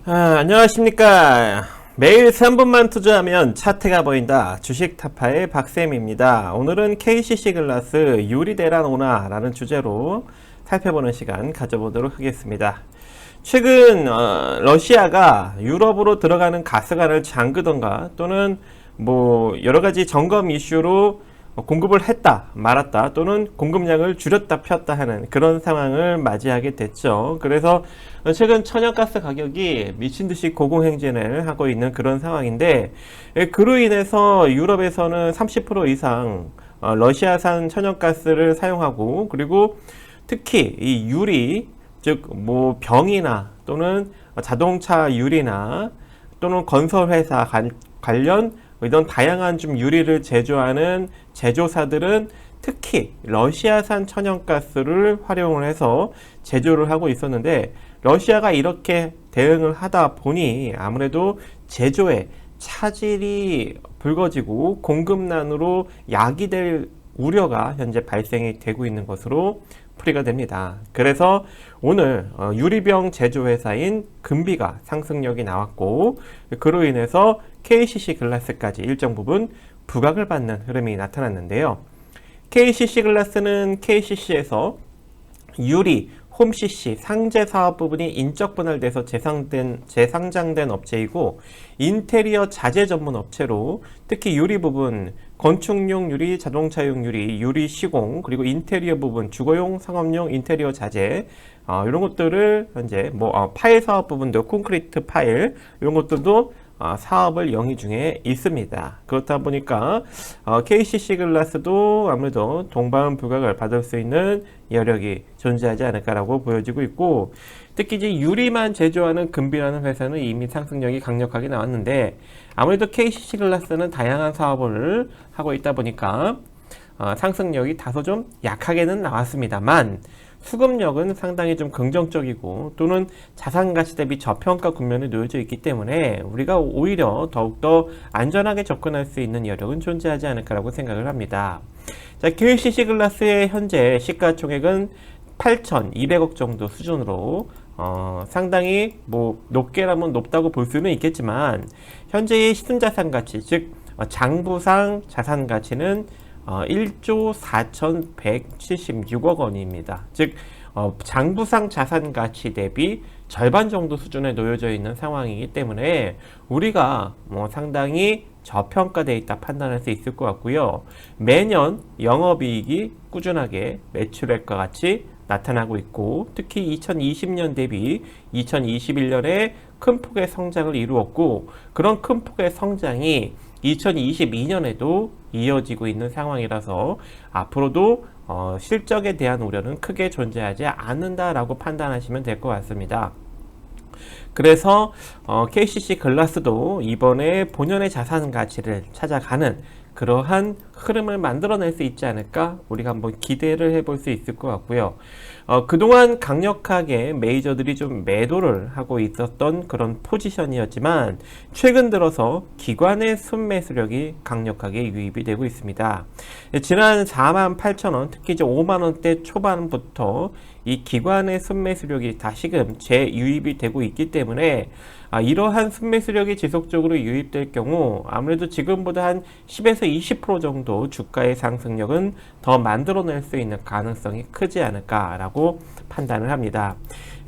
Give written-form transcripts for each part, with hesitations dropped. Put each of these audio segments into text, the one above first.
안녕하십니까. 매일 3분만 투자하면 차트가 보인다. 주식 타파의 박쌤입니다. 오늘은 KCC 글라스 유리대란 오나라는 주제로 살펴보는 시간 가져보도록 하겠습니다. 최근 러시아가 유럽으로 들어가는 가스관을 잠그던가 또는 여러가지 점검 이슈로 공급을 했다 말았다 또는 공급량을 줄였다 폈다 하는 그런 상황을 맞이하게 됐죠. 그래서 최근 천연가스 가격이 미친듯이 고공행진을 하고 있는 그런 상황인데, 그로 인해서 유럽에서는 30% 이상 러시아산 천연가스를 사용하고, 그리고 특히 이 유리, 즉 병이나 또는 자동차 유리나 또는 건설회사 관련 이런 다양한 좀 유리를 제조하는 제조사들은 특히 러시아산 천연가스를 활용을 해서 제조를 하고 있었는데, 러시아가 이렇게 대응을 하다 보니 아무래도 제조에 차질이 불거지고 공급난으로 야기될 우려가 현재 발생이 되고 있는 것으로 풀이가 됩니다. 그래서 오늘 유리병 제조회사인 금비가 상승력이 나왔고, 그로 인해서 KCC 글라스까지 일정 부분 부각을 받는 흐름이 나타났는데요. KCC 글라스는 KCC에서 유리, 홈CC, 상제 사업 부분이 인적 분할돼서 재상장된 업체이고, 인테리어 자재 전문 업체로 특히 유리 부분, 건축용 유리, 자동차용 유리, 유리 시공, 그리고 인테리어 부분, 주거용, 상업용 인테리어 자재, 이런 것들을 현재 파일 사업 부분도 콘크리트 파일, 이런 것들도 사업을 영위 중에 있습니다. 그렇다 보니까 KCC 글라스도 아무래도 동반 부각을 받을 수 있는 여력이 존재하지 않을까라고 보여지고 있고, 특히 이제 유리만 제조하는 금비라는 회사는 이미 상승력이 강력하게 나왔는데, 아무래도 KCC 글라스는 다양한 사업을 하고 있다 보니까 상승력이 다소 좀 약하게는 나왔습니다만, 수급력은 상당히 좀 긍정적이고 또는 자산가치 대비 저평가 국면에 놓여져 있기 때문에 우리가 오히려 더욱더 안전하게 접근할 수 있는 여력은 존재하지 않을까라고 생각을 합니다. 자, KCC 글라스의 현재 시가총액은 8,200억 정도 수준으로 상당히 높게라면 높다고 볼 수는 있겠지만, 현재의 시순자산가치, 즉 장부상 자산가치는 1조 4,176억 원입니다. 즉 장부상 자산가치 대비 절반 정도 수준에 놓여져 있는 상황이기 때문에 우리가 상당히 저평가되어 있다 판단할 수 있을 것 같고요. 매년 영업이익이 꾸준하게 매출액과 같이 나타나고 있고, 특히 2020년 대비 2021년에 큰 폭의 성장을 이루었고, 그런 큰 폭의 성장이 2022년에도 이어지고 있는 상황이라서 앞으로도 실적에 대한 우려는 크게 존재하지 않는다라고 판단하시면 될 것 같습니다. 그래서 KCC 글라스도 이번에 본연의 자산 가치를 찾아가는 그러한 흐름을 만들어낼 수 있지 않을까 우리가 한번 기대를 해볼 수 있을 것 같고요. 그동안 강력하게 메이저들이 좀 매도를 하고 있었던 그런 포지션이었지만, 최근 들어서 기관의 순매수력이 강력하게 유입이 되고 있습니다. 지난 48,000원, 특히 이제 5만원대 초반부터 이 기관의 순매수력이 다시금 재유입이 되고 있기 때문에 이러한 순매수력이 지속적으로 유입될 경우 아무래도 지금보다 한 10에서 20% 정도 주가의 상승력은 더 만들어낼 수 있는 가능성이 크지 않을까라고 판단을 합니다.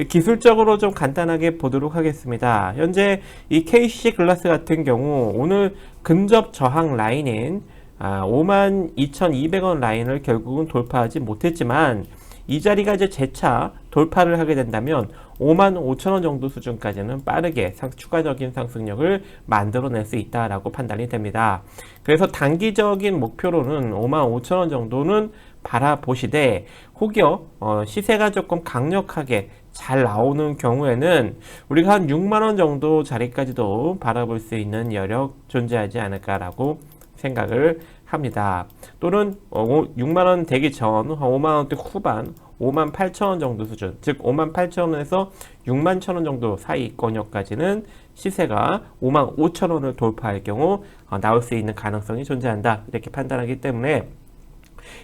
기술적으로 좀 간단하게 보도록 하겠습니다. 현재 이 KCC 글라스 같은 경우 오늘 근접 저항 라인인 52,200원 라인을 결국은 돌파하지 못했지만, 이 자리가 이제 재차 돌파를 하게 된다면 55,000원 정도 수준까지는 빠르게 추가적인 상승력을 만들어낼 수 있다라고 판단이 됩니다. 그래서 단기적인 목표로는 55,000원 정도는 바라보시되, 혹여 시세가 조금 강력하게 잘 나오는 경우에는 우리가 한 6만원 정도 자리까지도 바라볼 수 있는 여력 존재하지 않을까라고 생각을 합니다. 또는 6만원 되기 전 5만원대 후반 58,000원 정도 수준, 즉 58,000원에서 61,000원 정도 사이권역까지는 시세가 55,000원을 돌파할 경우 나올 수 있는 가능성이 존재한다, 이렇게 판단하기 때문에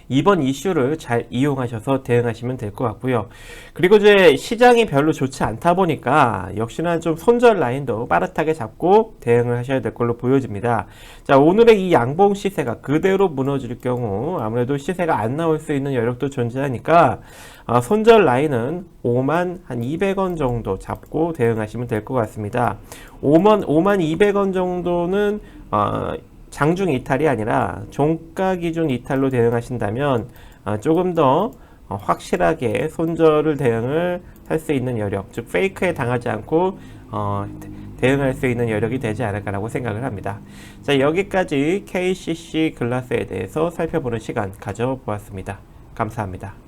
이번 이슈를 잘 이용하셔서 대응하시면 될 것 같고요. 그리고 이제 시장이 별로 좋지 않다 보니까 역시나 좀 손절 라인도 빠듯하게 잡고 대응을 하셔야 될 걸로 보여집니다. 자, 오늘의 이 양봉 시세가 그대로 무너질 경우 아무래도 시세가 안 나올 수 있는 여력도 존재하니까 손절 라인은 5만 한 200원 정도 잡고 대응하시면 될 것 같습니다. 5만 200원 정도는 장중 이탈이 아니라 종가 기준 이탈로 대응하신다면 조금 더 확실하게 손절을 대응을 할 수 있는 여력, 즉 페이크에 당하지 않고 대응할 수 있는 여력이 되지 않을까라고 생각을 합니다. 자, 여기까지 KCC 글라스에 대해서 살펴보는 시간 가져보았습니다. 감사합니다.